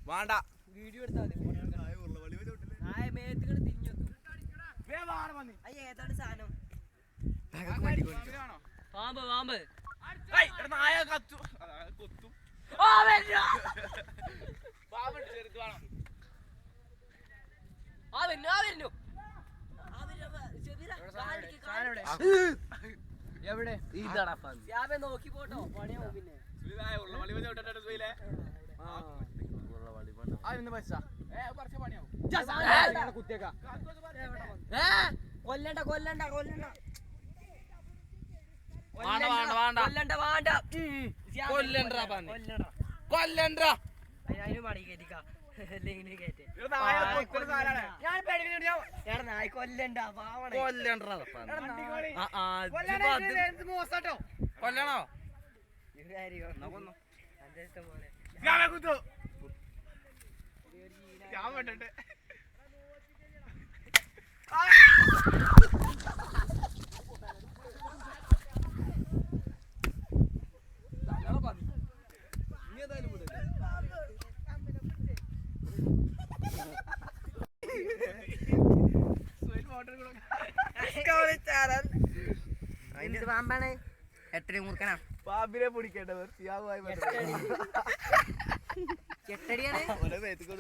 വേണ്ട വീഡിയോ എടുത്താൽ മേത്തുകൾ തിരിഞ്ഞു ഏതാണ് സാധനം പാമ്പ് പാമ്പ് നായ കത്തു കൊത്തും എവിടെ നോക്കി പോട്ടോ പണിയാവും പിന്നെ കൊല്ലണ്ട കൊല്ലണ്ട കൊല്ലണ്ട കൊല്ലണ്ട അതിന് പണി കേറ്റിക്കാം നായി കൊല്ലണ്ട കൊല്ലണോ പാമ്പാണ് എട്ടടി മുറുക്കനാ പാമ്പിനെ പിടിക്കേണ്ടവർ എട്ടടിയാണ്